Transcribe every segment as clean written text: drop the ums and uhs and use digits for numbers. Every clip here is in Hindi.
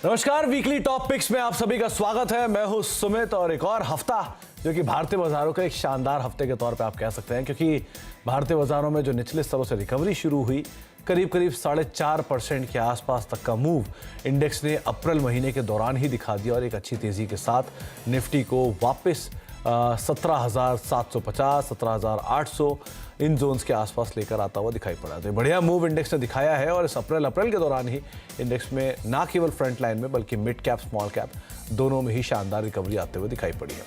नमस्कार, वीकली टॉप पिक्स में आप सभी का स्वागत है। मैं हूं सुमित और एक और हफ्ता जो कि भारतीय बाजारों का एक शानदार हफ्ते के तौर पे आप कह सकते हैं, क्योंकि भारतीय बाजारों में जो निचले स्तरों से रिकवरी शुरू हुई, करीब 4.5% के आसपास तक का मूव इंडेक्स ने अप्रैल महीने के दौरान ही दिखा दिया और एक अच्छी तेजी के साथ निफ्टी को वापस 17,750, 17,800 इन जोन्स के आसपास लेकर आता हुआ दिखाई पड़ा। तो बढ़िया मूव इंडेक्स ने दिखाया है और इस अप्रैल के दौरान ही इंडेक्स में ना केवल फ्रंट लाइन में बल्कि मिड कैप, स्मॉल कैप दोनों में ही शानदार रिकवरी आते हुए दिखाई पड़ी है।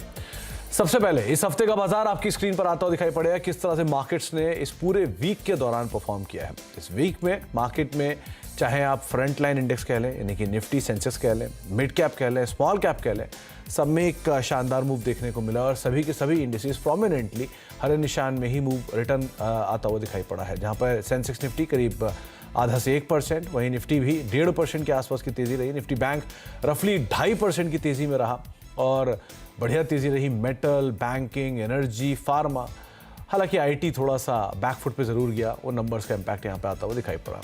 सबसे पहले इस हफ्ते का बाजार आपकी स्क्रीन पर आता हुआ दिखाई पड़ेगा, किस तरह से मार्केट्स ने इस पूरे वीक के दौरान परफॉर्म किया है। इस वीक में मार्केट में चाहे आप फ्रंट लाइन इंडेक्स कह लें, यानी कि निफ्टी, सेंसेक्स कह लें, मिड कैप कह लें, स्मॉल कैप कह लें, सब में एक शानदार मूव देखने को मिला और सभी के सभी इंडिसेस प्रोमिनेंटली हरे निशान में ही मूव रिटर्न आता हुआ दिखाई पड़ा है। जहां पर सेंसेक्स निफ्टी करीब आधा से 1%, वहीं निफ्टी भी 1.5% के आसपास की तेजी रही। निफ्टी बैंक रफली 2.5% की तेजी में रहा और बढ़िया तेजी रही मेटल, बैंकिंग, एनर्जी, फार्मा। हालांकि आईटी थोड़ा सा बैकफुट पे जरूर गया, वो नंबर्स का इम्पैक्ट यहाँ पे आता हुआ दिखाई पड़ा।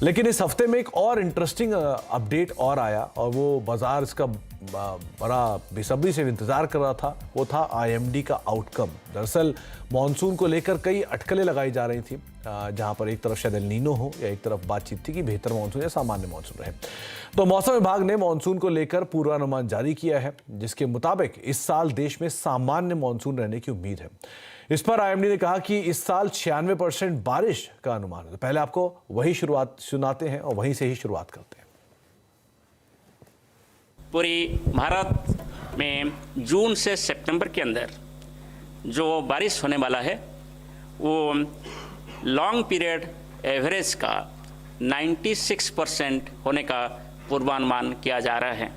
लेकिन इस हफ्ते में एक और इंटरेस्टिंग अपडेट और आया और वो बाजार इसका बड़ा बेसब्री से इंतजार कर रहा था। वो था आईएमडी का आउटकम। दरअसल मॉनसून को लेकर कई अटकलें लगाई जा रही थी, जहां पर एक तरफ शायद एल नीनो हो या एक तरफ बातचीत थी कि बेहतर मॉनसून या सामान्य मॉनसून रहे। तो मौसम विभाग ने मॉनसून को लेकर पूर्वानुमान जारी किया है, जिसके मुताबिक इस साल देश में सामान्य मॉनसून रहने की उम्मीद है। इस पर आईएमडी ने कहा कि इस साल 96% बारिश का अनुमान है। तो पहले आपको वही शुरुआत सुनाते हैं और वहीं से ही शुरुआत करते हैं। पूरी भारत में जून से सितंबर के अंदर जो बारिश होने वाला है वो लॉन्ग पीरियड एवरेज का 96% होने का पूर्वानुमान किया जा रहा है।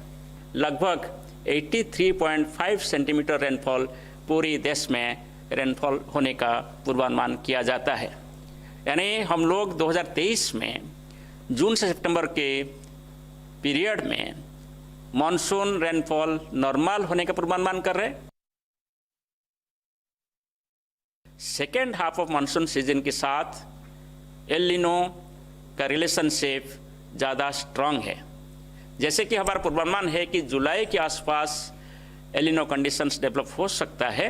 लगभग 83.5 सेंटीमीटर रेनफॉल पूरी देश में रेनफॉल होने का पूर्वानुमान किया जाता है। यानी हम लोग 2023 में जून से सितंबर के पीरियड में मॉनसून रेनफॉल नॉर्मल होने का पूर्वानुमान कर रहे हैं। Second half of monsoon season के साथ एल नीनो का रिलेशनशिप ज़्यादा स्ट्रांग है। जैसे कि हमारा पूर्वानुमान है कि जुलाई के आसपास एल नीनो कंडीशंस डेवलप हो सकता है।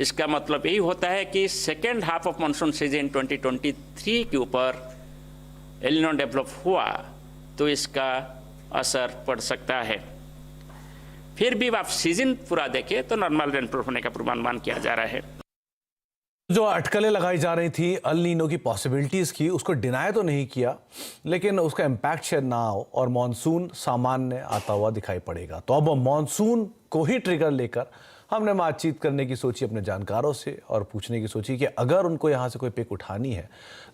इसका मतलब यही होता है कि second half of monsoon season 2023 के ऊपर एल नीनो डेवलप हुआ तो इसका असर पड़ सकता है। फिर भी आप सीजन पूरा देखें तो नॉर्मल रेनफॉल होने का पूर्वानुमान किया जा रहा है। जो अटकलें लगाई जा रही थी अल नीनो की पॉसिबिलिटीज की, उसको डिनाय तो नहीं किया, लेकिन उसका इम्पैक्ट शायद ना हो और मॉनसून सामान्य आता हुआ दिखाई पड़ेगा। तो अब मॉनसून को ही ट्रिगर लेकर हमने बातचीत करने की सोची अपने जानकारों से और पूछने की सोची कि अगर उनको यहाँ से कोई पिक उठानी है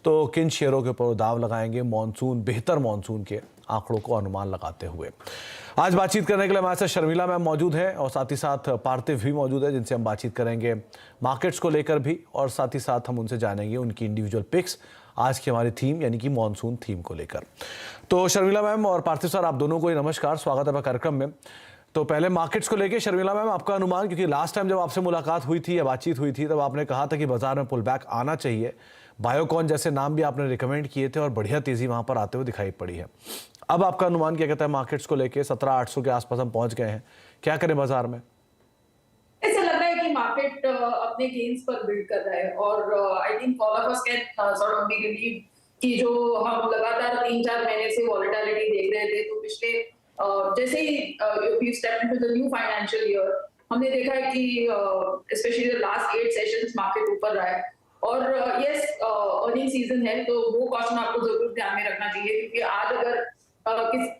तो किन शेयरों के ऊपर दाव लगाएंगे मॉनसून, बेहतर मॉनसून के आंकड़ों को अनुमान लगाते हुए। आज बातचीत करने के लिए हमारे साथ शर्मिला मैम मौजूद है और साथ ही साथ पार्थिव भी मौजूद है, जिनसे हम बातचीत करेंगे मार्केट्स को लेकर भी और साथ ही साथ हम उनसे जानेंगे उनकी इंडिविजुअल पिक्स आज की हमारी थीम यानी कि मॉनसून थीम को लेकर। तो शर्मिला मैम और पार्थिव सर, आप दोनों को ही नमस्कार, स्वागत है कार्यक्रम में। तो पहले मार्केट्स को लेके शर्मिला मैम, आपका अनुमान, क्योंकि लास्ट टाइम जब आपसे मुलाकात हुई थी या बातचीत हुई थी तब आपने कहा था कि बाजार में पुल बैक आना चाहिए। बायोकॉन जैसे नाम भी आपने रिकमेंड किए थे और बढ़िया तेजी वहां पर आते हुए दिखाई पड़ी है। अब आपका अनुमान क्या कहता है मार्केट्स को लेके? 17,800 के आसपास हम पहुंच गए हैं, क्या करें बाजार में? ऐसा लग रहा है कि मार्केट अपने गेन्स पर बिल्ड कर रहा है और I think all of us can sort of B relieved कि जो हम लगातार 3-4 महीने से वॉलेटिलिटी देख रहे थे, तो पिछले जैसे ही we step into the new financial year हमने देखा है कि specially the last 8 sessions market ऊपर रहा है और यस अर्निंग सीजन है तो वो क्वेश्चन आपको जरूर ध्यान में रखना चाहिए, क्योंकि आज अगर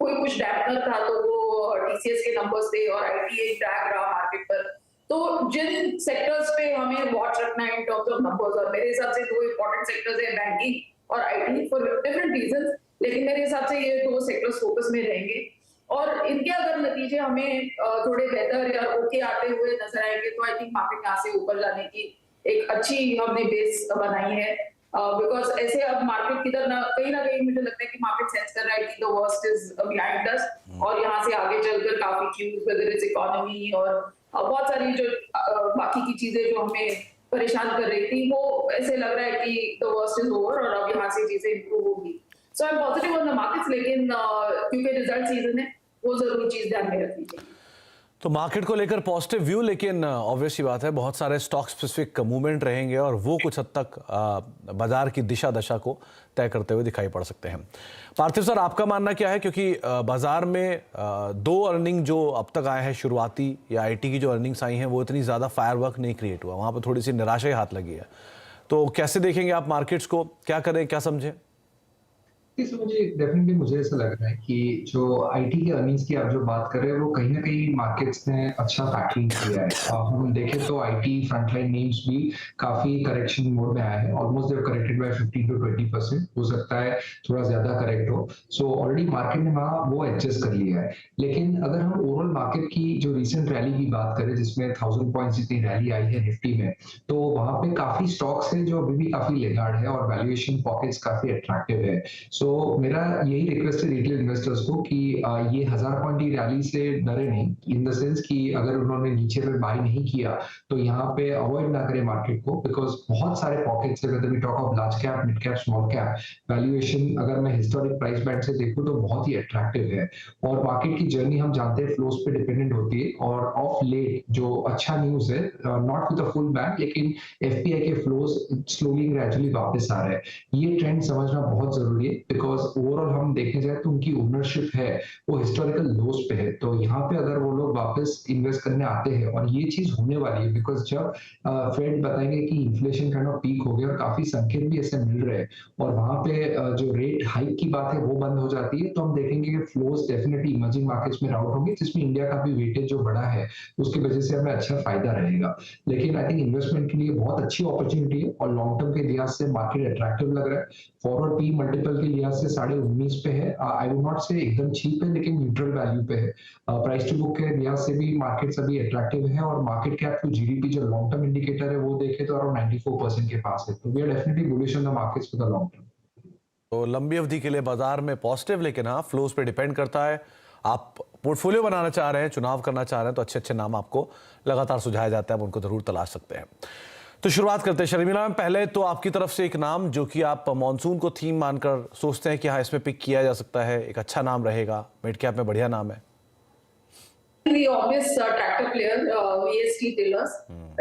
कोई कुछ डैम्पनर था तो वो टीसीएस के नंबर्स थे और आईटी एक ड्रैग रहा मार्केट पर। तो जिन सेक्टर्स पे हमें वॉच रखना है इन टर्म्स ऑफ नंबर्स, और मेरे हिसाब से 2 इंपॉर्टेंट सेक्टर्स है, बैंकिंग और आईटी, फॉर डिफरेंट रीजंस, लेकिन मेरे हिसाब से ये 2 सेक्टर्स फोकस में रहेंगे और इनके अगर नतीजे हमें थोड़े बेहतर या ओके आते हुए नजर आएंगे तो आई थिंक मार्केट यहाँ से ऊपर जाने की एक अच्छी हमने बेस बनाई है। बिकॉज ऐसे अब मार्केट किधर ना कहीं मुझे लगता है कि मार्केट सेंस कर रहा है कि the worst is behind us और यहाँ से आगे चलकर काफी क्यूज वेदर इज इकोनॉमी और बहुत सारी जो बाकी की चीजें जो हमें परेशान कर रही थी, वो ऐसे लग रहा है कि द वर्स्ट इज ओवर और अब यहाँ से चीजें इंप्रूव होगी। So I am positive on the markets, लेकिन क्योंकि रिजल्ट सीजन है वो जरूर चीज ध्यान में रखनी चाहिए। तो मार्केट को लेकर पॉजिटिव व्यू, लेकिन ऑब्वियस सी बात है बहुत सारे स्टॉक स्पेसिफिक मूवमेंट रहेंगे और वो कुछ हद तक बाजार की दिशा दशा को तय करते हुए दिखाई पड़ सकते हैं। पार्थिव सर, आपका मानना क्या है, क्योंकि बाजार में दो अर्निंग जो अब तक आए हैं शुरुआती या आईटी की जो अर्निंग्स आई हैं वो इतनी ज़्यादा फायरवर्क नहीं क्रिएट हुआ, वहाँ पर थोड़ी सी निराशा ही हाथ लगी है। तो कैसे देखेंगे आप मार्केट्स को, क्या करें, क्या समझें? मुझे ऐसा लग रहा है कि जो आईटी के अर्निंग्स की आप जो बात कर रहे हैं वो कहीं ना कहीं मार्केट्स ने अच्छा फैक्टरिंग किया है। हम देखें तो आईटी फ्रंटलाइन नेम्स भी काफी करेक्शन मोड में आए हैं, ऑलमोस्ट देव करेक्टेड बाय 15 to 20%, हो सकता है थोड़ा ज्यादा करेक्ट हो। सो ऑलरेडी मार्केट ने वहाँ वो एडजस्ट कर लिया है। लेकिन अगर हम ओवरऑल मार्केट की जो रिसेंट रैली की बात करें जिसमें 1000 पॉइंट्स जितनी रैली आई है निफ्टी में, तो वहां पे काफी स्टॉक्स है जो अभी भी काफी लेगार्ड है और वैल्यूएशन पॉकेट्स काफी अट्रैक्टिव है। सो मेरा यही रिक्वेस्ट है रिटेल इन्वेस्टर्स को कि ये 1000 पॉइंट की रैली से डरे नहीं, इन द सेंस कि अगर उन्होंने नीचे में बाय नहीं किया तो यहाँ पे अवॉइड ना करें मार्केट को, बिकॉज बहुत सारे पॉकेट्स है, whether we talk of large cap, mid cap, small cap, valuation अगर मैं हिस्टोरिक प्राइस बैंड से देखूं तो बहुत ही अट्रैक्टिव है। और मार्केट की जर्नी हम जानते हैं फ्लोज पे डिपेंडेंट होती है, और ऑफ लेट जो अच्छा न्यूज है, not with the full bank, लेकिन एफपीआई के फ्लोज स्लोली ग्रेजुअली वापस आ रहे हैं। ये ट्रेंड समझना बहुत जरूरी है, बिकॉज ओवरऑल हम देखने जाए तो उनकी ओनरशिप है वो हिस्टोरिकल लोस पे है। तो यहाँ पे अगर वो लोग वापस इन्वेस्ट करने आते हैं, और ये चीज होने वाली है, बिकॉज जब फेड बताएंगे कि इन्फ्लेशन काइंड ऑफ पीक हो गया और काफी संकेत भी ऐसे मिल रहे हैं, और वहां पे जो रेट हाइक की बात है वो बंद हो जाती है, तो हम देखेंगे कि फ्लोज डेफिनेटली इमर्जिंग मार्केट्स में राउट होंगे, जिसमें इंडिया का भी वेटेज जो बड़ा है उसकी वजह से हमें अच्छा फायदा रहेगा। लेकिन आई थिंक इन्वेस्टमेंट के लिए बहुत अच्छी अपॉर्चुनिटी है, और लॉन्ग टर्म के लिहाज से मार्केट अट्रैक्टिव लग रहा है। फॉरवर्ड पी मल्टीपल के लिहाज से 19.5 पे है, आई वुड नॉट से एकदम चीप है, लेकिन न्यूट्रल वैल्यू पे है। प्राइस टू बुक के लिहाज से भी मार्केट अभी अट्रैक्टिव है, और मार्केट कैप टू जीडीपी जो लॉन्ग टर्म इंडिकेटर है वो देखे तो अराउंड 94% के पास है। तो we are definitely bullish on the markets for the long term. तो लंबी अवधि के लिए बाजार में पॉजिटिव, लेकिन हाँ फ्लोज पे डिपेंड करता है। आप पोर्टफोलियो बनाना चाह रहे हैं, चुनाव करना चाह रहे हैं, तो अच्छे अच्छे नाम आपको लगातार सुझाए जाते हैं, आप उनको जरूर तलाश सकते हैं। तो शुरुआत करते हैं शर्मिला मैम, पहले तो आपकी तरफ से एक नाम जो कि आप मॉनसून को थीम मानकर सोचते हैं कि हाँ इसमें पिक किया जा सकता है, एक अच्छा नाम रहेगा, मिड कैप में बढ़िया नाम है। The obvious tractor player, VST Tillers,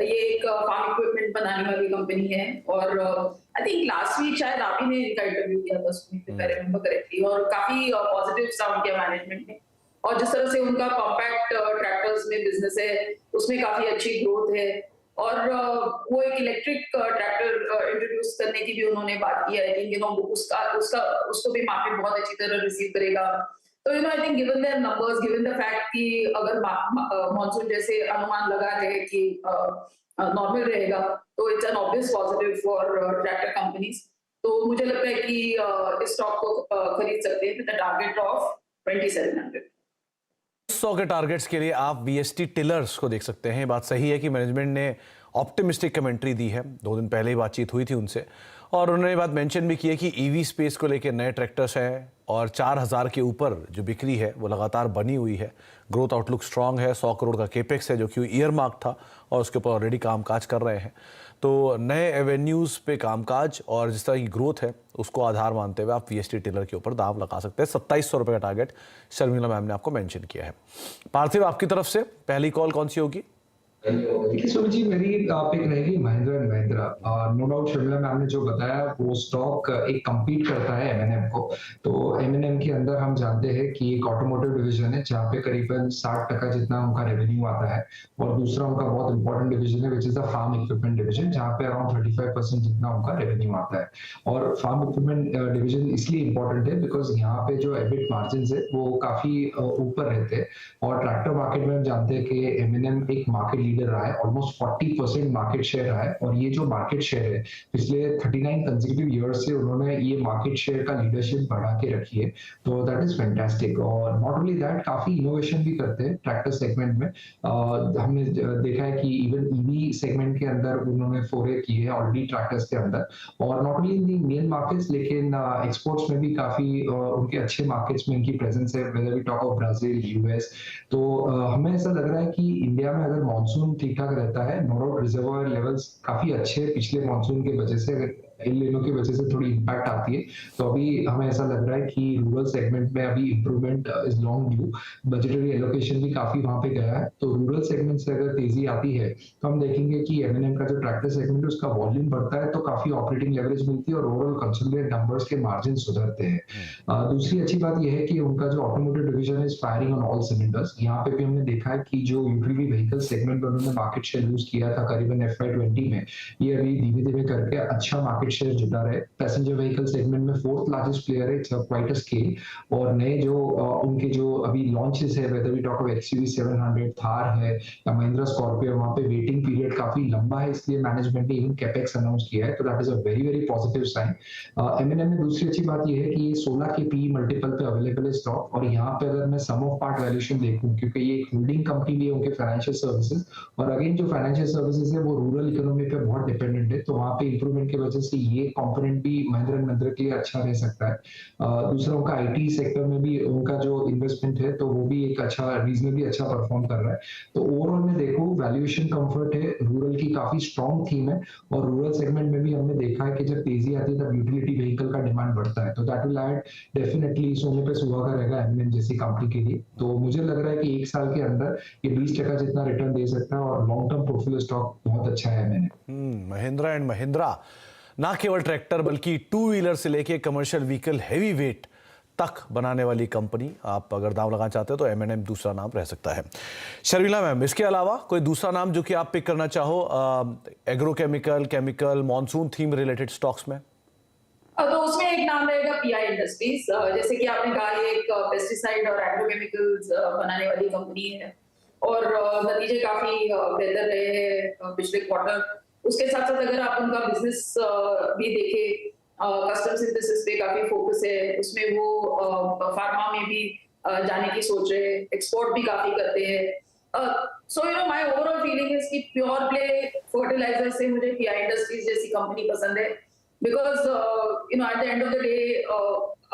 ये एक फार्म इक्विपमेंट बनाने वाली कंपनी है, और आई थिंक लास्ट वीक शायद आप ही ने इनका इंटरव्यू किया था उसमें, if I remember correctly, और काफी पॉजिटिव साउंड किया मैनेजमेंट ने, और जिस तरह से उनका कॉम्पैक्ट ट्रैक्टर्स में बिजनेस है उसमें काफी अच्छी ग्रोथ है, और वो एक इलेक्ट्रिक ट्रैक्टर इंट्रोड्यूस करने की भी उन्होंने बात की है। आई थिंक उसको भी मार्केट बहुत अच्छी तरह रिसीव करेगा। तो I think given their numbers, given the fact कि अगर मॉनसून जैसे अनुमान लगा रहे कि नॉर्मल रहेगा, तो it's an obvious positive for tractor companies. तो मुझे लगता है कि इस स्टॉक को खरीद सकते हैं विद द टारगेट ऑफ 2700। 100 के टारगेट्स के लिए आप वीएसटी टिलर्स को देख सकते हैं। बात सही है कि मैनेजमेंट ने ऑप्टिमिस्टिक कमेंट्री दी है, 2 दिन पहले ही बातचीत हुई थी उनसे, और उन्होंने बात मेंशन भी की है कि ईवी स्पेस को लेकर नए ट्रैक्टर्स हैं, और 4000 के ऊपर जो बिक्री है वो लगातार बनी हुई है। ग्रोथ आउटलुक स्ट्रांग है, 100 करोड़ का केपेक्स है जो कि ईयर मार्क था, और उसके ऊपर ऑलरेडी कामकाज कर रहे हैं। तो नए एवेन्यूज़ पे कामकाज और जिस तरह की ग्रोथ है उसको आधार मानते हुए आप वीएसटी टिलर के ऊपर दाव लगा सकते हैं। 2700 रुपये का टारगेट शर्मिला मैम ने आपको मेंशन किया है। पार्थिव, आपकी तरफ से पहली कॉल कौन सी होगी? देखिए सुमित जी, मेरी पिक रहेगी Mahindra and Mahindra. No doubt Sharmila ma'am ने जो बताया वो स्टॉक एक कम्पीट करता है एमएनएम को। तो एमएनएम के अंदर हम जानते हैं कि एक ऑटोमोटिव डिवीजन है जहाँ पे करीबन 60% जितना उनका रेवेन्यू आता है, और दूसरा उनका बहुत इंपॉर्टेंट डिवीजन है which is the farm equipment division, जहाँ पे अराउंड 35% जितना उनका रेवेन्यू आता है। और फार्म इक्विपमेंट डिवीजन इसलिए इंपॉर्टेंट है बिकॉज यहाँ पे जो एबिट मार्जिन है वो काफी ऊपर रहते हैं, और ट्रैक्टर मार्केट में हम जानते हैं कि एमएनएम एक मार्केट लीडर रहा है, ऑलमोस्ट 40% मार्केट शेयर रहा है, और ये जो मार्केट शेयर है पिछले 39 कंसेक्यूटिव ईयर्स से उन्होंने ये मार्केट शेयर का लीडरशिप बढ़ा के रखी है। तो दैट इज फैंटास्टिक, और नॉट ओनली दैट काफी इनोवेशन भी करते हैं ट्रैक्टर सेगमेंट में। हमने देखा है कि इवन ईवी सेगमेंट के अंदर उन्होंने फोरे किए हैं ऑलरेडी ट्रैक्टर्स के अंदर, और not only in the Indian markets लेकिन एक्सपोर्ट्स में भी काफी उनके अच्छे मार्केट्स में इनकी प्रेजेंस है, whether we talk of Brazil, US. तो हमें ऐसा लग रहा है कि इंडिया में अगर मॉनसून ठीक ठाक रहता है, नो डाउट रिजर्वोयर लेवल्स काफी अच्छे पिछले मॉनसून की वजह से, अगर एल नीनो की वजह से थोड़ी इम्पैक्ट आती है। तो अभी हमें ऐसा लग रहा है कि रूरल सेगमेंट में अभी improvement is long due, budgetary allocation भी काफी वहां पे गया है। तो रूरल सेगमेंट से अगर तेजी आती है तो हम देखेंगे कि एमएनएम का जो ट्रैक्टर सेगमेंट है उसका वॉल्यूम बढ़ता है तो काफी ऑपरेटिंग लेवरेज मिलती है और ओवरऑल कंसोलिडेटेड नंबर्स के मार्जिन सुधरते हैं। दूसरी अच्छी बात यह है कि उनका जो automotive division is firing on all cylinders. यहाँ पे भी हमने देखा है कि जो यूटिलिटी व्हीकल सेगमेंट में उन्होंने मार्केट शेयर लूज किया था करीबन FY20 में, ये अभी धीमे धीमे करके अच्छा मार्केट शेयर जुटा रहे। पैसेंजर व्हीकल सेगमेंट में 4th लार्जेस्ट प्लेयर है, इट्स क्वाइट अ स्केल। और नए जो उनके जो अभी लॉन्चेस है, whether we talk of XUV700, Thar है या महिंद्रा स्कॉर्पियो, वहां पे वेटिंग पीरियड काफी लंबा है, इसलिए मैनेजमेंट ने इवन कैपेक्स अनाउंस किया है। तो that is a very very positive sign. MNM में दूसरी अच्छी बात यह है कि ये 16 के पी मल्टीपल पे अवेलेबल है स्टॉक। और यहाँ पे अगर मैं सम ऑफ पार्ट वैल्यूएशन देखूं, क्योंकि ये एक होल्डिंग कंपनी भी है उनके फाइनेंशियल सर्विसेज, और अगेन जो फाइनेंशियल सर्विसेज है वो रूरल इकोनॉमी पे बहुत डिपेंडेंट है, तो वहाँ पे इंप्रूवमेंट की वजह से ये कंपोनेंट भी महिंद्रा एंड महिंद्रा के लिए अच्छा रह सकता है। दूसरा उनका आईटी सेक्टर में भी उनका जो इन्वेस्टमेंट है तो वो भी एक अच्छा रीजनेबली अच्छा परफॉर्म कर रहा है। तो ओवरऑल में देखो वैल्यूएशन कंफर्ट है, रूरल की काफी स्ट्रॉन्ग थीम है। और रूरल सेगमेंट में भी हमने देखा है कि जब तेजी आती है तब यूटिलिटी व्हीकल का डिमांड बढ़ता है, तो दैट विल ऐड डेफिनेटली सोने पे सुहागा रहेगा एमएनएम जैसी कंपनी के लिए। तो मुझे लग रहा है कि 1 साल के अंदर ये 20% जितना रिटर्न दे सकता है और लॉन्ग टर्म पोर्टफोलियो स्टॉक बहुत अच्छा है एमएनएम। महिंद्रा एंड महिंद्रा ना केवल ट्रैक्टर बल्कि 2 व्हीलर से लेके कमर्शियल व्हीकल हैवी वेट तक बनाने वाली कंपनी। आप अगर दांव लगाना चाहते हो तो एमएनएम दूसरा नाम रह सकता है। शर्मिला मैम, इसके अलावा कोई दूसरा नाम जो कि आप पिक करना चाहो agrochemical, chemical, monsoon theme related stocks में? तो उसमें एक नाम रहेगा पीआई इंडस्ट्रीज। जैसे कि आपने कहा ये एक पेस्टिसाइड और एग्रोकेमिकल्स बनाने वाली कंपनी है और नतीजे काफी बेहतर रहे हैं पिछले क्वार्टर। उसके साथ साथ अगर आप उनका बिजनेस भी देखें, कस्टम सिंथेसिस पे काफी फोकस है, उसमें वो फार्मा में भी जाने की सोच रहे हैं, एक्सपोर्ट भी काफी करते हैं। So you know my overall feeling is कि प्योर प्ले फर्टिलाइजर से मुझे पीआई इंडस्ट्रीज जैसी कंपनी पसंद है, because you know at the end of the day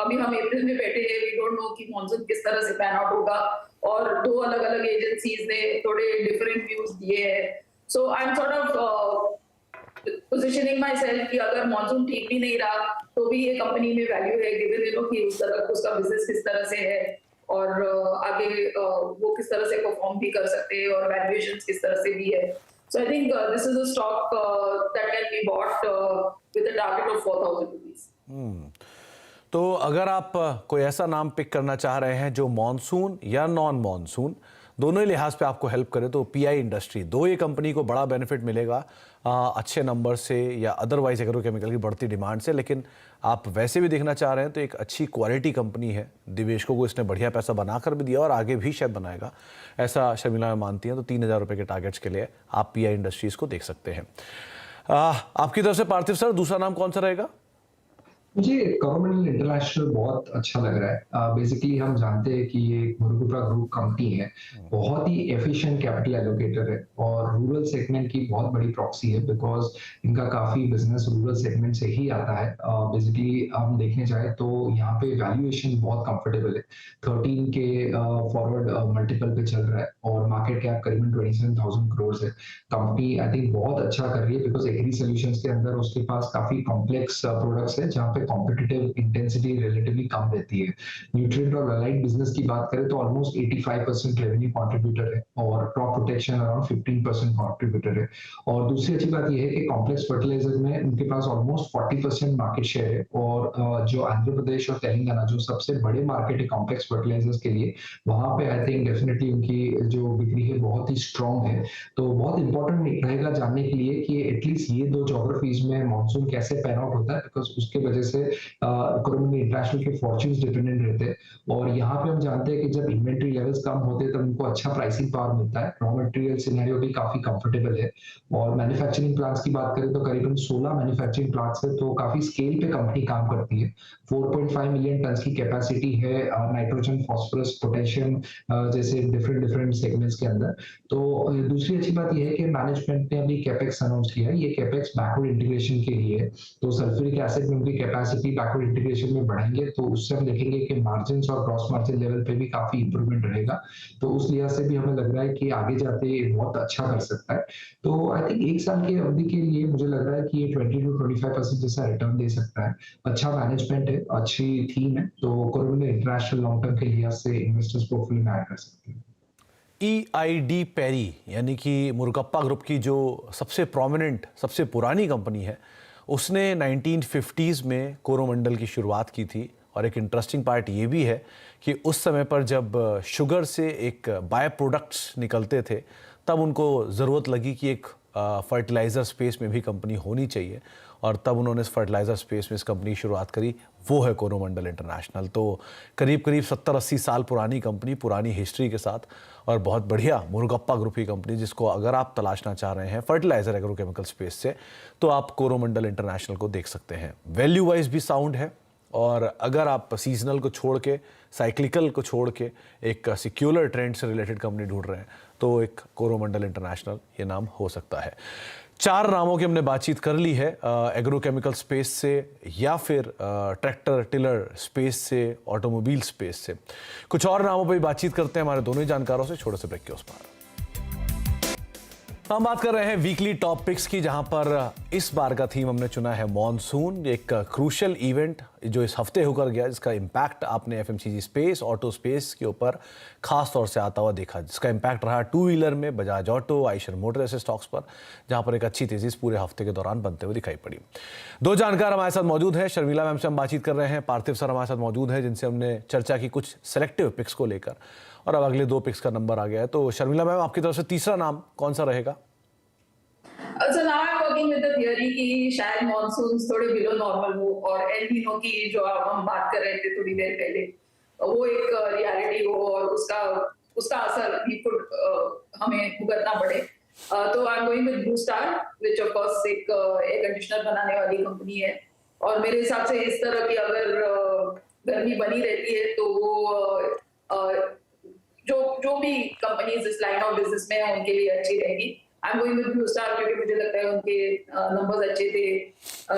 अभी हम अप्रैल में बैठे हैं, वी डोंट नो कि मॉनसून किस तरह से पैन आउट होगा और 2 अलग अलग एजेंसीज ने थोड़े डिफरेंट व्यूज दिए हैं। So I am sort of positioning myself कि अगर मॉनसून ठीक भी नहीं रहा तो भी ये कंपनी में वैल्यू है, गिवन यू नो कि उस तरह उसका बिजनेस किस तरह से है और आगे वो किस तरह से परफॉर्म भी कर सकते हैं और वैल्यूएशंस किस तरह से भी है। So I think this is a stock that can be bought with a target of 4,000 rupees. तो अगर आप कोई ऐसा नाम पिक करना चाह रहे हैं जो मॉनसून या नॉन मॉनसून दोनों ही लिहाज पे आपको हेल्प करे तो पीआई इंडस्ट्री, दो ये कंपनी को बड़ा बेनिफिट मिलेगा अच्छे नंबर से या अदरवाइज एग्रोकेमिकल की बढ़ती डिमांड से। लेकिन आप वैसे भी देखना चाह रहे हैं तो एक अच्छी क्वालिटी कंपनी है, निवेशकों को इसने बढ़िया पैसा बनाकर भी दिया और आगे भी शायद बनाएगा, ऐसा शर्मिला में मानती हैं। तो 3,000 रुपये के टारगेट्स के लिए आप पीआई इंडस्ट्रीज को देख सकते हैं। आपकी तरफ से पार्थिव सर, दूसरा नाम कौन सा रहेगा? मुझे कॉरोमंडल इंटरनेशनल बहुत अच्छा लग रहा है। बेसिकली हम जानते हैं कि ये मुरुगुप्ता ग्रुप कंपनी है, बहुत ही एफिशिएंट कैपिटल एलोकेटर है और रूरल सेगमेंट की बहुत बड़ी प्रॉक्सी है, बिकॉज इनका काफी बिजनेस रूरल सेगमेंट से ही आता है। बेसिकली हम देखने जाए तो यहाँ पे वैल्यूएशन बहुत कंफर्टेबल है, 13 के फॉरवर्ड मल्टीपल पे चल रहा है और मार्केट कैप करीबन 27,000 करोड़ है। कंपनी आई थिंक बहुत अच्छा कर रही है, बिकॉज एग्री सोल्यूशंस के अंदर उसके पास काफी कॉम्प्लेक्स प्रोडक्ट्स है जहाँ पे कॉम्पिटिटिव इंटेंसिटी रिलेटिवली कम रहती है। न्यूट्रिएंट और अलाइड बिजनेस की बात करें तो ऑलमोस्ट 85% रेवेन्यू कंट्रीब्यूटर है और क्रॉप प्रोटेक्शन अराउंड 15% कंट्रीब्यूटर है। और दूसरी अच्छी बात यह है कि कॉम्प्लेक्स फर्टिलाइजर में उनके पास ऑलमोस्ट 40% मार्केट शेयर है और जो आंध्र प्रदेश और तेलंगाना जो सबसे बड़े मार्केट है कॉम्प्लेक्स फर्टिलाइजर्स के लिए, वहां पे आई थिंक डेफिनेटली उनकी जो बिक्री है बहुत ही स्ट्रॉन्ग है। तो बहुत इंपॉर्टेंट रहेगा जानने के लिए कि एटलीस्ट ये 2 ज्योग्राफीज में मॉनसून कैसे पैन आउट होता है, बिकॉज उसके वजह से कॉरोमंडल इंटरनेशनल के फॉर्च्यून्स डिपेंडेंट रहते हैं। और यहाँ पे हम जानते हैं कि जब इन्वेंट्री लेवल्स कम होते हैं तब उनको अच्छा प्राइसिंग पावर मिलता है। रॉ मटेरियल सिनेरियो भी काफी कंफर्टेबल है और मैन्युफैक्चरिंग प्लांट्स की बात करें तो करीबन 16 मैन्युफैक्चरिंग प्लांट्स है, तो काफी स्केल पे कंपनी काम करती है। 4.5 मिलियन टन की कैपेसिटी है नाइट्रोजन, फास्फोरस, पोटेशियम जैसे डिफरेंट सेगमेंट्स के अंदर। तो दूसरी अच्छी बात यह है कि मैनेजमेंट ने अभी कैपेक्स अनाउंस किया है, ये कैपेक्स बैकवर्ड इंटीग्रेशन के लिए है। तो सल्फ्यूरिक एसिड में उनकी कैपेसिटी कैपेसिटी बैकवर्ड इंटीग्रेशन में बढ़ेंगे तो उससे हम देखेंगे कि मार्जिन और ग्रॉस मार्जिन लेवल पे भी काफी इंप्रूवमेंट रहेगा। तो उस लिहाज से भी हमें लग रहा है कि आगे जाते ये बहुत अच्छा कर सकता है। तो आई थिंक 1 साल की अवधि के लिए मुझे लग रहा है कि ये 20 to 25% जैसा रिटर्न दे सकता है। अच्छा मैनेजमेंट है, अच्छी थीम है, तो कोरोमंडल इंटरनेशनल लॉन्ग टर्म के लिहाज से इन्वेस्टर्स पोर्टफोलियो में ऐड कर सकते हैं। EID पेरी यानी कि मुरुगप्पा ग्रुप की जो सबसे प्रोमिनेंट, सबसे पुरानी कंपनी है, उसने 1950s में कोरोमंडल की शुरुआत की थी। और एक इंटरेस्टिंग पार्ट ये भी है कि उस समय पर जब शुगर से एक बाय प्रोडक्ट्स निकलते थे, तब उनको ज़रूरत लगी कि एक फर्टिलाइज़र स्पेस में भी कंपनी होनी चाहिए, और तब उन्होंने इस फर्टिलाइज़र स्पेस में इस कंपनी की शुरुआत करी, वो है कोरोमंडल इंटरनेशनल। तो करीब करीब 70-80 साल पुरानी कंपनी, पुरानी हिस्ट्री के साथ, और बहुत बढ़िया मुरुगप्पा ग्रुप की कंपनी, जिसको अगर आप तलाशना चाह रहे हैं फर्टिलाइज़र एग्रोकेमिकल स्पेस से, तो आप कोरोमंडल इंटरनेशनल को देख सकते हैं। वैल्यू वाइज भी साउंड है, और अगर आप सीजनल को छोड़ के, साइक्लिकल को छोड़ के एक सिक्युलर ट्रेंड से रिलेटेड कंपनी ढूंढ रहे हैं, तो एक कोरोमंडल इंटरनेशनल ये नाम हो सकता है। 4 नामों की हमने बातचीत कर ली है, एग्रोकेमिकल स्पेस से, या फिर ट्रैक्टर टिलर स्पेस से, ऑटोमोबाइल स्पेस से। कुछ और नामों पर भी बातचीत करते हैं हमारे दोनों ही जानकारों से, छोटे से ब्रेक के उस पार। हम बात कर रहे हैं वीकली टॉप पिक्स की, जहां पर इस बार का थीम हमने चुना है मॉनसून, एक क्रूशियल इवेंट जो इस हफ्ते होकर गया, जिसका इम्पैक्ट आपने FMCG स्पेस, ऑटो स्पेस के ऊपर खास तौर से आता हुआ देखा, जिसका इम्पैक्ट रहा 2 व्हीलर में बजाज ऑटो, आइशर मोटर ऐसे स्टॉक्स पर, जहां पर एक अच्छी तेजी इस पूरे हफ्ते के दौरान बनते हुए दिखाई पड़ी। 2 जानकार हमारे साथ मौजूद हैं। शर्मिला मैम से हम बातचीत कर रहे हैं, पार्थिव सर हमारे साथ मौजूद हैं, जिनसे हमने चर्चा की कुछ सेलेक्टिव पिक्स को लेकर, और अब अगले 2 पिक्स का नंबर आ गया है। तो शर्मिला मैम, आपकी तरफ से तीसरा नाम कौन सा रहेगा? So now I'm working with the theory कि शायद मॉनसून थोड़े बिलो नॉर्मल हो, और एल नीनो की जो हम बात कर रहे थे थोड़ी देर पहले, वो एक रियलिटी हो, और उसका असर भी हमें भुगतना पड़े। तो I am going with blue star, which of course एक एयर कंडीशनर बनाने वाली कंपनी है, और मेरे हिसाब से इस तरह की अगर गर्मी बनी रहती है तो वो जो भी कंपनीज इस लाइन ऑफ बिजनेस में है उनके लिए अच्छी रहेगी। I am going with blue star क्योंकि मुझे लगता है उनके नंबर्स अच्छे थे,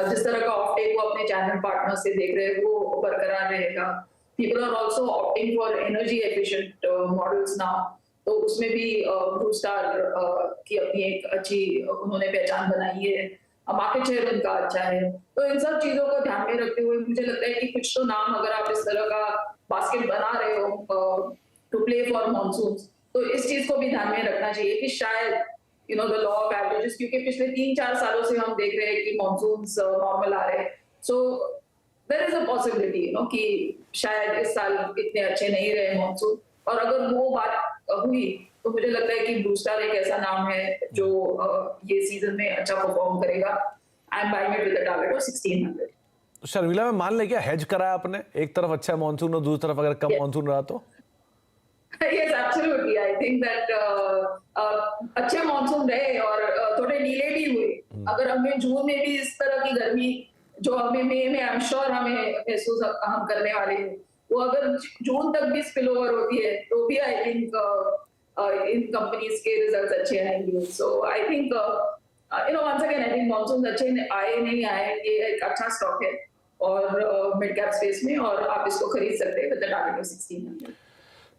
जिस तरह का ऑफटेक वो अपने चैनल पार्टनर से देख रहे हैं वो बरकरार रहेगा। People are also opting for energy efficient models now, तो उसमें भी ब्लू स्टार की अपनी एक अच्छी उन्होंने पहचान बनाई है, मार्केट शेयर उनका अच्छा है। तो इन सब चीजों को ध्यान में रखते हुए मुझे लगता है कि कुछ तो नाम अगर आप इस तरह का बास्केट बना रहे हो टू प्ले फॉर मॉनसून, तो इस चीज को भी ध्यान में रखना चाहिए कि शायद द लॉ ऑफ एवरेजेस, क्योंकि पिछले 3-4 सालों से हम देख रहे हैं कि मॉनसून्स नॉर्मल आ रहे हैं, so there is a possibility कि शायद इस साल इतने अच्छे नहीं रहे मॉनसून, और अगर वो बात हुई तो मुझे लगता है कि ब्लू स्टार एक ऐसा नाम है जो ये सीजन में अच्छा परफॉर्म करेगा। I am buying it with a target of 1600। Sharmila में मान ले क्या हेज कराया आपने, एक तरफ अच्छा मॉनसून और दूसरी तरफ अगर कम मॉनसून रहा तो? Yes, absolutely. I think that अच्छे मॉनसून रहे और थोड़े नीले भी हुए। अगर हमें जून में भी इस तरह की गर्मी जो हमें मई में आई एम श्योर हमें महसूस हम करने वाले हैं, वो अगर जून तक भी स्पिल ओवर होती है तो भी आई थिंक इन कंपनीज के रिजल्ट्स अच्छे आएंगे। So I think once again I think monsoon अच्छे आए नहीं आए, ये एक अच्छा स्टॉक है और मिड कैप स्पेस में, और आप इसको खरीद सकते हैं विद द टारगेट ऑफ 1600।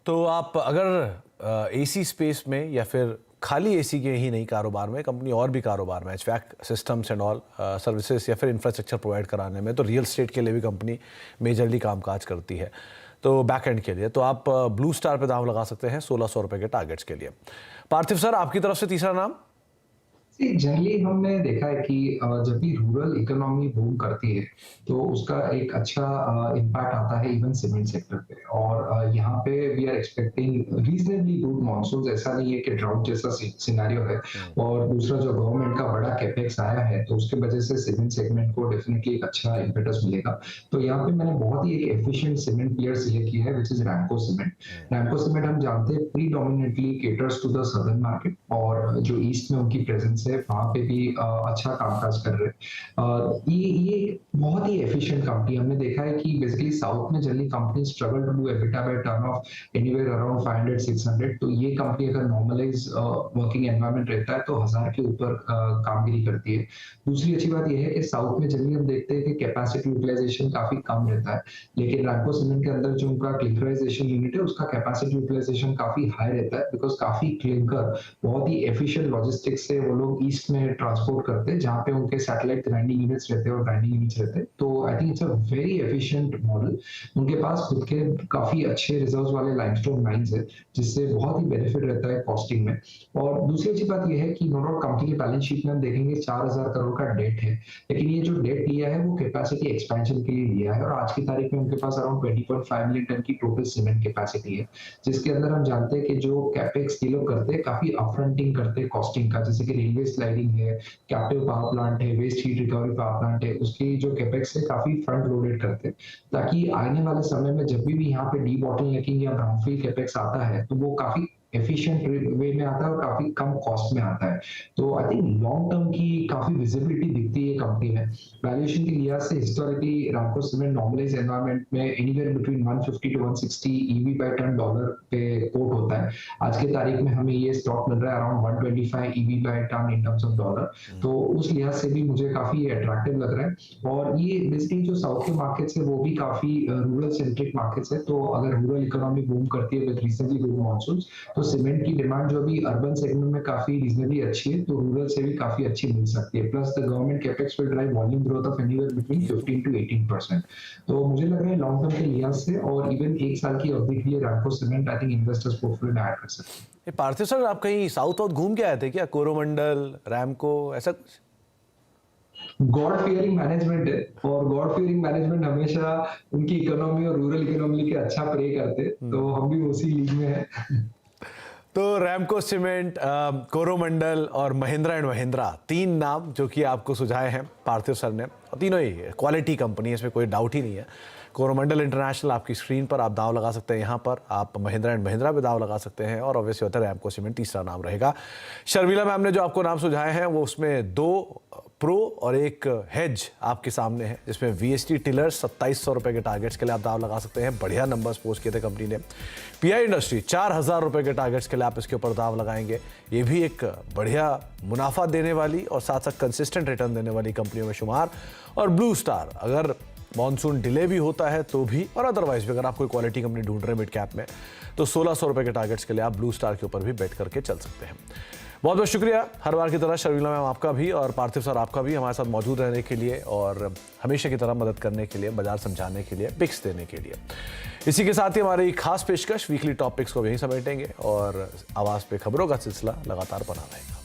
तो आप अगर एसी स्पेस में या फिर खाली एसी के ही नहीं कारोबार में, कंपनी और भी कारोबार में, HVAC systems and all services या फिर इंफ्रास्ट्रक्चर प्रोवाइड कराने में, तो रियल एस्टेट के लिए भी कंपनी मेजरली कामकाज करती है, तो बैक एंड के लिए तो आप ब्लू स्टार पे दाम लगा सकते हैं 1600 रुपये के टारगेट्स के लिए। पार्थिव सर, आपकी तरफ से तीसरा नाम? जनरली हमने देखा है कि जब भी रूरल इकोनॉमी बूम करती है तो उसका एक अच्छा इम्पैक्ट आता है इवन सीमेंट सेक्टर पे, और यहाँ पे we are expecting reasonably good monsoon. ऐसा नहीं है कि ड्राउट जैसा सिनेरियो है, और दूसरा जो गवर्नमेंट का बड़ा कैपेक्स आया है तो उसके वजह से सीमेंट सेगमेंट को डेफिनेटली एक अच्छा इम्पेटस मिलेगा। तो यहाँ पे मैंने बहुत ही एक एफिशिएंट सीमेंट प्लेयर सिलेक्ट किया है which is Ramco cement. Ramco cement हम जानते हैं predominantly caters to the southern market, और जो ईस्ट में उनकी प्रेजेंस है है वहाँ पे भी अच्छा कामकाज कर रहे हैं। ये बहुत ही एफिशिएंट कंपनी, हमने देखा है कि बेसिकली साउथ में generally company struggle to do EBITDA by ton of anywhere around 500-600, तो ये कंपनी अगर नॉर्मलाइज वर्किंग एनवायरनमेंट रहता है तो 1000 के ऊपर कामगिरी करती है। दूसरी अच्छी बात यह है कि साउथ में जनरली हम देखते हैं कि कैपेसिटी यूटिलाइजेशन काफी कम रहता है, लेकिन रैमको सीमेंट के अंदर जो उनका क्लिंकराइजेशन यूनिट है उसका कैपेसिटी यूटिलाइजेशन काफी हाई रहता है, बिकॉज काफी क्लिंकर बहुत ही एफिशिएंट लॉजिस्टिक्स से वो लोग ईस्ट में ट्रांसपोर्ट करते हैं जहाँ पे उनके सैटेलाइट ग्राइंडिंग यूनिट्स रहते हैं और ग्राइंडिंग यूनिट्स रहते हैं। तो I think it's a very efficient model. उनके पास खुद के काफी अच्छे रिजर्व्स वाले लाइमस्टोन माइंस है जिससे बहुत ही बेनिफिट रहता है कॉस्टिंग में। और दूसरी अच्छी बात यह है कि नो डाउट कंपनी की बैलेंस शीट में हम देखेंगे 4000 करोड़ का डेट है, लेकिन ये जो डेट लिया है वो कैपेसिटी एक्सपेंशन के लिए लिया है और आज की तारीख में उनके पास अराउंड 20.5 मिलियन टन की टोटल सीमेंट कैपेसिटी है, जिसके अंदर हम जानते हैं कि जो कैपेक्स ये लोग करते हैं काफी अपफ्रंटिंग करते हैं कॉस्टिंग का, जैसे कि रेलवे स्लाइडिंग है, कैप्टिव पावर प्लांट है, waste heat recovery power plant है, उसकी जो कैपेक्स है काफी फ्रंट लोडेड करते हैं ताकि आने वाले समय में जब भी यहाँ पे डी बॉटलनेकिंग या ब्राउनफील्ड कैपेक्स आता है तो वो काफी एफिशिएंट वे में आता है और काफी कम कॉस्ट में आता है। तो आई थिंक लॉन्ग टर्म की काफी विजिबिलिटी दिखती है कंपनी में। वैल्यूएशन के लिहाज से historically Ramco cement normalize environment में anywhere between 150 to 160 EV by ton dollar पे कोट होता है। आज के तारीख में हमें ये स्टॉक मिल रहा है around 125 EV by ton in terms of dollar, तो उस लिहाज से भी मुझे काफी अट्रैक्टिव लग रहा है। और ये बेसिकली जो साउथ के मार्केट्स है वो भी काफी रूरल सेंट्रिक मार्केट्स है, तो अगर रूरल इकोनॉमी बूम करती है विद रिसेंटली गुड मॉनसून तो सीमेंट की डिमांड जो अभी अर्बन सेगमेंट में काफी रीजनेबली अच्छी है, तो रूरल से भी काफी अच्छी मिल सकती है। Plus the government capex will drive volume growth of anywhere between 15 to 18%। तो मुझे लग रहा है लॉन्ग टर्म के लिहाज से और इवन एक साल की अवधि के लिए Ramco cement I think investors portfolio में ऐड कर सकते हैं। ये पार्थिव सर, आप कहीं साउथ घूम के आए थे क्या? कोरोमंडल, रैमको, ऐसा कुछ? गॉड फियरिंग मैनेजमेंट है और गॉड फियरिंग मैनेजमेंट हमेशा उनकी इकोनॉमी और रूरल इकोनॉमी के अच्छा प्रे करते, तो हम भी उसी लीग में है। तो रैमको सीमेंट, कोरोमंडल और महिंद्रा एंड महिंद्रा, तीन नाम जो कि आपको सुझाए हैं पार्थिव सर ने, और तीनों ही क्वालिटी कंपनी है, इसमें कोई डाउट ही नहीं है। कोरोमंडल इंटरनेशनल आपकी स्क्रीन पर आप दाव लगा सकते हैं, यहाँ पर आप महिंद्रा एंड महिंद्रा पे दाव लगा सकते हैं, और ऑब्वियसली होता है रैमको सीमेंट तीसरा नाम रहेगा। शर्मिला मैम ने जो आपको नाम सुझाए हैं वो उसमें 2 प्रो और एक हेज आपके सामने है, जिसमें VST टिलर 2700 रुपये के टारगेट्स के लिए आप दाव लगा सकते हैं। बढ़िया नंबर्स पोस्ट किए थे कंपनी ने। PI इंडस्ट्री 4000 रुपये के टारगेट्स के लिए आप इसके ऊपर दाव लगाएंगे। ये भी एक बढ़िया मुनाफा देने वाली और साथ साथ कंसिस्टेंट रिटर्न देने वाली कंपनियों में शुमार। और ब्लू स्टार, अगर मॉनसून डिले भी होता है तो भी, और अदरवाइज भी अगर आप कोई क्वालिटी कंपनी ढूंढ रहे हैं मिड कैप में, तो 1600 रुपये के टारगेट्स के लिए आप ब्लू स्टार के ऊपर भी बेट करके चल सकते हैं। बहुत बहुत शुक्रिया हर बार की तरह शर्मिला मैम आपका भी, और पार्थिव सर आपका भी हमारे साथ मौजूद रहने के लिए और हमेशा की तरह मदद करने के लिए, बाजार समझाने के लिए, पिक्स देने के लिए। इसी के साथ ही हमारी खास पेशकश वीकली टॉपिक्स को यहीं समेटेंगे और आवाज़ पे खबरों का सिलसिला लगातार बना रहेगा।